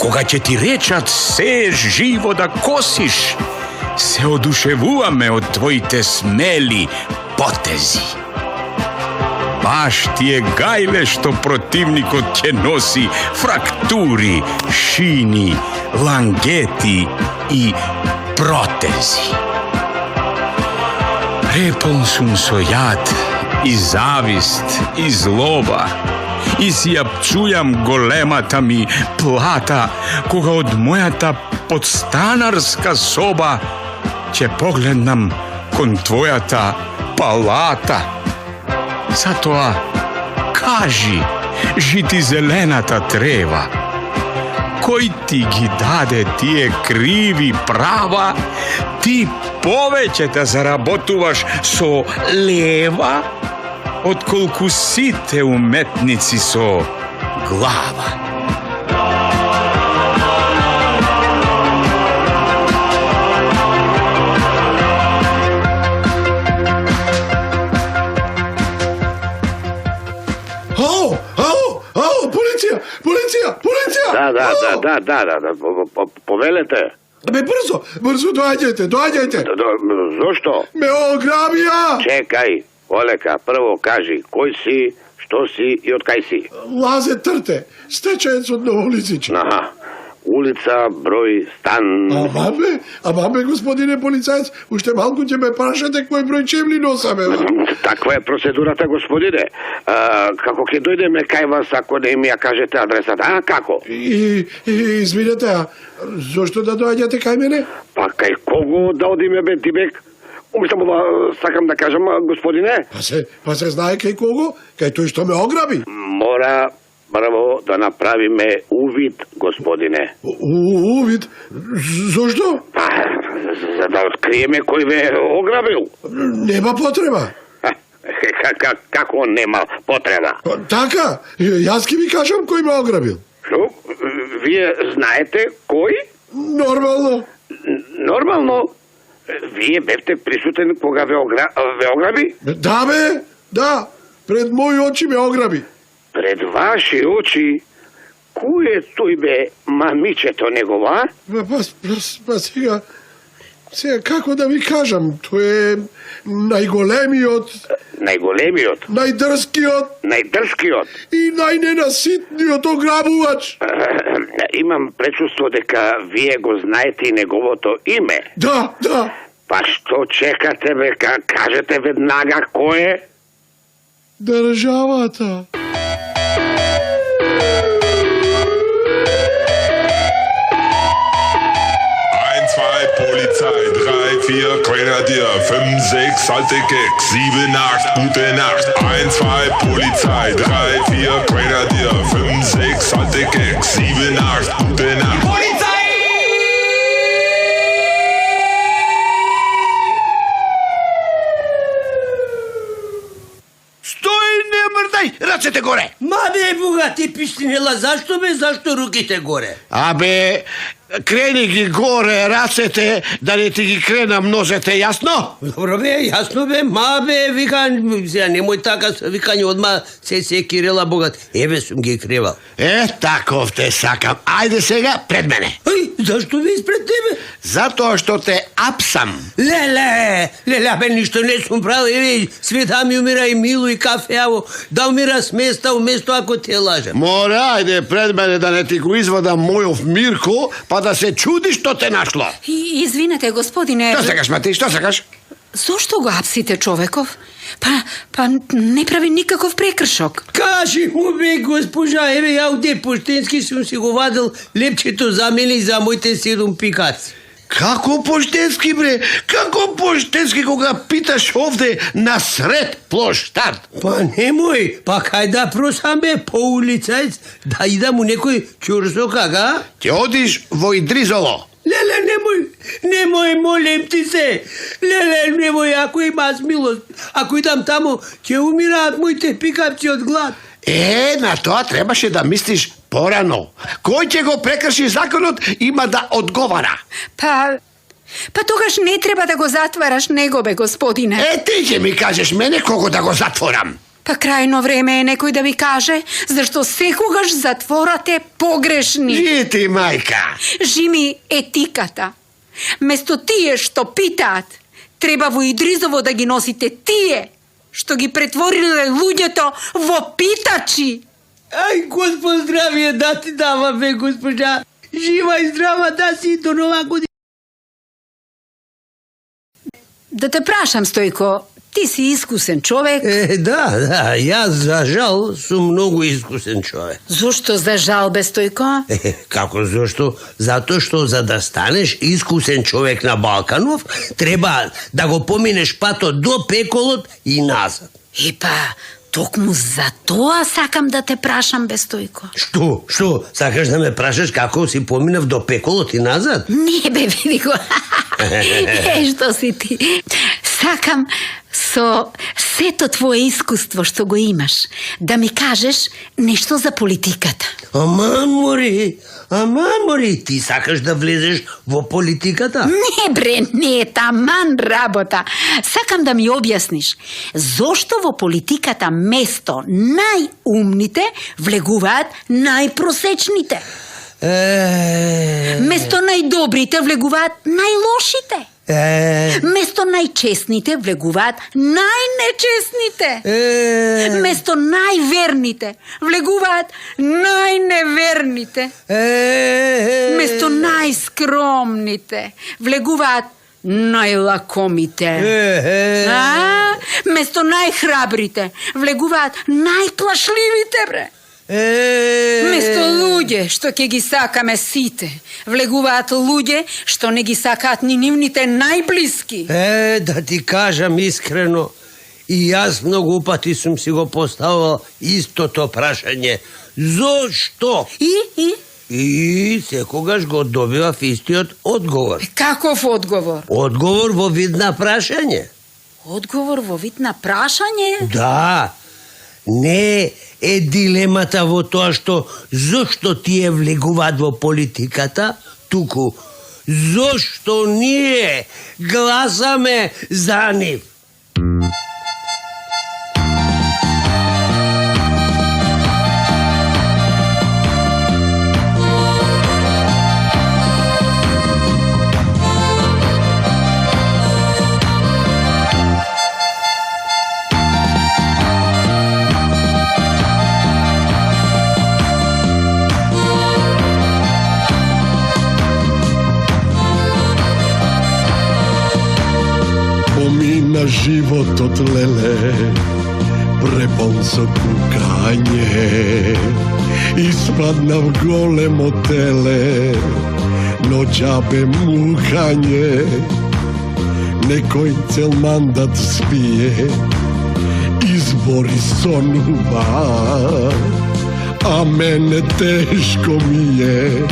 Кога ќе ти речат се живо да косиш, се одушевуваме од твоите смели потези. Баш ти е гајле што противникот ќе носи фрактури, шини, лангети и протези. Препон сум со јад и завист и злоба и си ја пчујам големата ми плата кога од мојата подстанарска соба ќе погледнам кон твојата палата. Затоа кажи, жити зелената трева, кој ти ги даде тие криви права, ти повеќе да заработуваш со лева, отколку сите уметници со глава. Полиција! Да. Повелете. Бе, брзо доаѓајте. Зошто? Ме ограбија! Чекај, Олека, прво кажи, кој си, што си и од кај си? Лазе Трте, стечаец од Новолицич. Аха, улица, број, стан... А бабе, господине полицаец, уште малку ќе ме прашате кој број чевли носаме. Таква е процедурата, господине. Како ќе дојдеме кај вас, ако не ми ја кажете адресата, како? Извинете, а зошто да доаѓате кај мене? Па кај кого да одиме, бе, Тибек? Само да сакам да кажам, господине. Па се знае кај кого? Кај тој што ме ограби? Мора прво да направиме увид, господине. Увид? Зошто? За да откриеме кој ве ограбил. Нема потреба. Како нема потреба? Така, јас ќе ви кажам кој ме ограбил. Шо? Вие знаете кој? Нормално. Нормално? Вие бевте присутен кога ве ограби? Да, бе, да. Пред мои очи ме ограби. Пред ваши очи? Кој е тој, бе, мамичето негова? Па сега, како да ви кажам, тој е најголемиот... Најголемиот? Најдрскиот и најненаситниот ограбувач. Имам пречувство дека вие го знаете и неговото име. Да. Па што чекате, бе, кажете веднага кој е? Државата. Polizei, 3, 4, Grenadier, 5, 6, alte Keks, 7, 8, gute Nacht. 1, 2, Polizei, 3, 4, Grenadier, 5, 6, alte Keks, 7, 8, gute Nacht. Polizei! Стој, не мрдај, рацете горе! Ма бе, богати пиштинела, зашто руките горе? Абе, крени ги горе рацете, да не ти ги кренам нозете, јасно? Добро бе, јасно бе, ма бе, немој така со викање одма се секирела богат. Еве сум ги кревал. Таков те сакам. Ајде сега пред мене. Зашто ви испред тебе? Затоа што те апсам. Леле, бе, ништо не сум правил, еве, света ми умира и мило и кафеаво, да умира сместа уместо ако те лажам. Мора, ајде пред мене да не ти го извадам мојов Мирко, па да се чуди што те нашло. Извинете, господине... Што сакаш, Мати, што сакаш? Зошто го апсите човеков? Па не прави никаков прекршок. Кажи му бе, госпожа, еве ја овде поштенски сум си го вадил лепчето за мене и за моите 7 пикаци. Како поштенски, бре? Како поштенски кога питаш овде на сред плоштад? Па немој, па кај да просам бе по улицајц, да идам у некој ќурсок, ага? Ќе одиш во Идризово. Леле, немој, молим ти се. Леле, немој, ако имаш милост, ако идам таму, ќе умираат моите пикапци од глад. На тоа требаше да мислиш порано. Кој ќе го прекрши законот има да одговара. Па тогаш не треба да го затвараш него, бе, господине. Ти ќе ми кажеш мене кого да го затворам. Па крајно време е некој да ви каже зашто секогаш затворате погрешни. Жити, мајка. Жими етиката. Место тие што питаат, треба во Идризово да ги носите тие што ги претвориле луѓето во питачи. Ај, Господ здравие да ти дава, бе, госпожа. Жива и здрава да си до нова година. Да те прашам, Стојко, ти си искусен човек. Да, јас за жал сум многу искусен човек. Зошто за жал, бе, Стојко? Како зошто? Затоа што за да станеш искусен човек на Балканов, треба да го поминеш патот до пеколот и назад. Епа, токму за тоа сакам да те прашам, бе, Стојко. Што? Сакаш да ме прашаш како си поминав до пеколот и назад? Не, бе, види го. Што си ти? Сакам со сето твое искуство што го имаш да ми кажеш нешто за политиката. Аман мори, ти сакаш да влезеш во политиката? Не, бре, не е таман работа. Сакам да ми објасниш зошто во политиката место најумните влегуваат најпросечните. Место најдобрите влегуваат најлошите. Место најчестните влегуваат најнечестните. Место најверните влегуваат најневерните. Место најскромните влегуваат најлакомите. Место најхрабрите влегуваат најплашливите, бре. Место луѓе што ќе ги сакаме сите, влегуваат луѓе што не ги сакаат ни нивните најблиски. Да ти кажам искрено, и јас многу пати сум си го поставил истото прашање. Зошто? И секогаш го добивав истиот одговор. Каков одговор? Одговор во вид на прашање. Одговор во вид на прашање? Да. Не е дилемата во тоа што зошто тие влегуваат во политиката, туку зошто ние гласаме за нив. На животот леле, препон со кукање, испаднав големо теле, но џабе мухање. Некој цел мандат спие, избори сонува, а мене тешко ми е,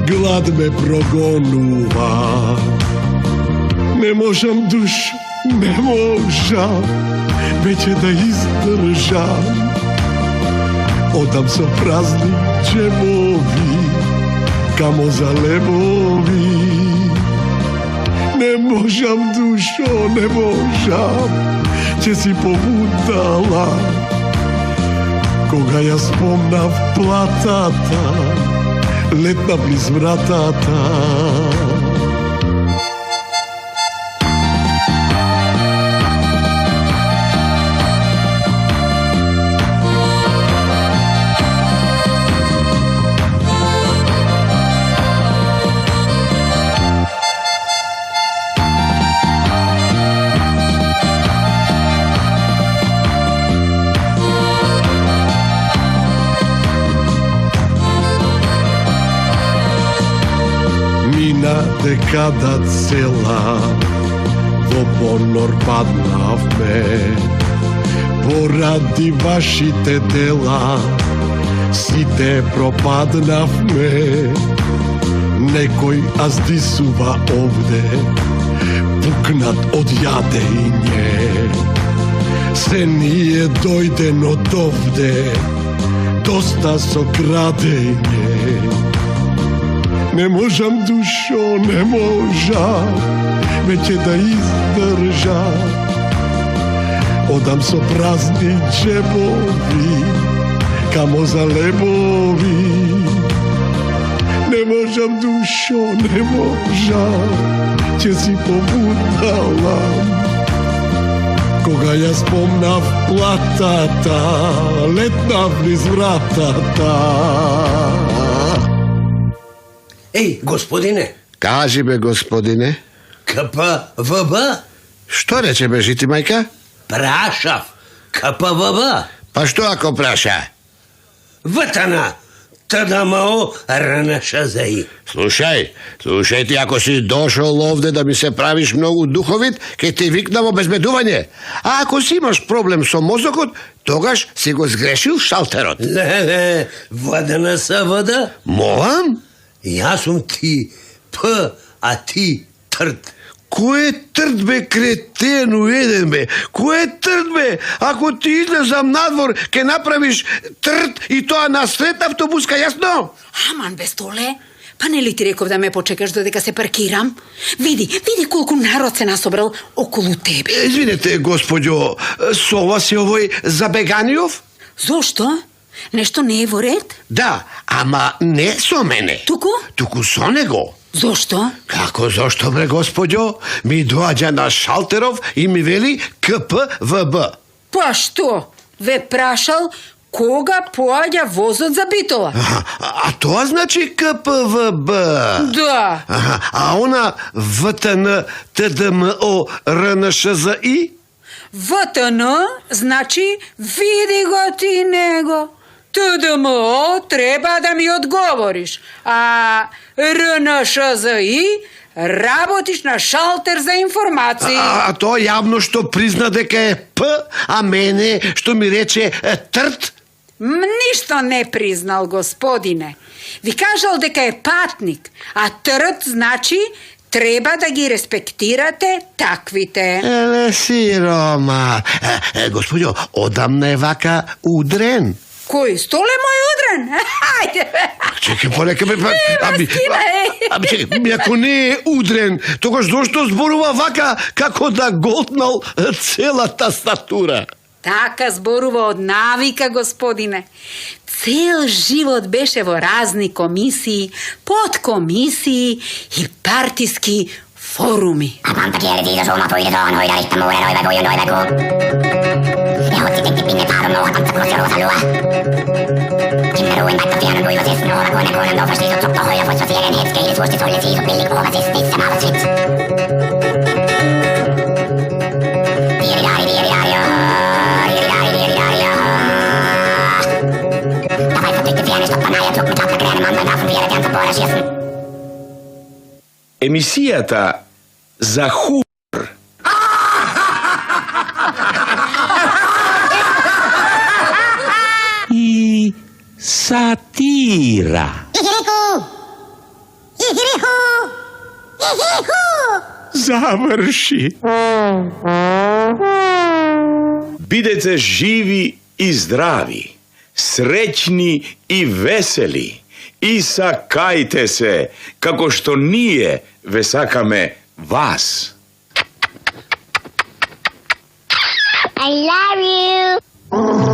глад ме прогонува. Не можам, душо, не можам веќе да издржам. Одам со празни џебови камо за лебови. Не можам, душо, не можам, ќе си побудала кога ја спомнав платата летна близ вратата. Декада цела во понор паднавме, поради вашите дела сите пропаднавме. Некој аздисува овде, пукнат од јадење. Се ние дојден од овде, доста со крадење. Не можам, душо, не можам веќе да издржам. Odam so prazni džepovi, kamo za lebovi. Ne možem dušo, ne možem, če si pobudala. Koga ja spomnav platata, letna bliz vratata. Ej, gospodine, Kaži me, gospodine. KPVB? Što reče me žiti, majka? Prašav, KPVB. Pa što ako praša? Vtana, TDMO RNŠZI. Slušaj ti, ako si došao ovde da mi se praviš mnogo duhovit, kaj ti viknamo bezbeduvanje. A ako si imaš problem so mozokot, togaš si go zgrešil šalterot. Ne, vodena sa voda. Molam? Ja sam ti P, a ti trt. Ko je trd, be, kretenu jedan, be? Ko je trd, be? Ako ti izlezam na dvor, ke napraviš trd i to na sred avtobuska, jasno? Aman, bez tole. Pa ne li ti rekao da me počekaš dodeka se parkiram? Vidi koliko narod se nasobral okolo tebe. Izvinite, gospođo, sova si ovoj zabeganijov? Zašto? Nešto ne je v red? Da, ama ne so mene. Tuku so nego. Zašto? Kako zašto, bre, gospođo? Mi dođa na šalterov i mi veli KPVB. Pa što? Ve prašal koga pođa vozot za bitola. A to znači KPVB? Da. A ona VTN TDMO RNŠZI? VTN znači vidi go ti nego. TDMO treba da mi odgovoriš. A RNŠZI rabotiš na šalter za informacije. A to javno što prizna deka je P, a mene što mi reče trt? Ništa ne priznal, gospodine. Vi kažal deka je patnik, a trt znači treba da gi respektirate takvite. Siroma. Gospođo, odamna je vaka udren. Koji? Stole moj udren? Hajde. Čekaj, ponekaj me... Čekaj, ako ne je udren, togaš zašto zborува vaka kako da goltnal cela tastatura? Taka zboruva od navika, gospodine. Cel život beše vo razni komisiji, podkomisiji i partijski forumi. A panta kieli siitä summa puide tuon hoidaritta muuden oivekujun oiveku. Ja hotsi tekti pinne taadon nouha pantsa krossi ruosalua. Kimmeruin taikka pianon uiva siis nouha koinen koinen nouha stiisut soppa hoida pois sielen hetkeili suosti sollit siisut pilli kuova siis niissä maavat sit. Dieridaari joo. Dieridaari joo. Tapaista tykkö pienistä oppana ja tukku tappa kreenä mandan taafun tiedät janta puoles jasn. Емисијата за хумор. И сатира. Заврши. Бидете живи и здрави, среќни и весели. И сакајте се, како што ние ве сакаме вас. I love you.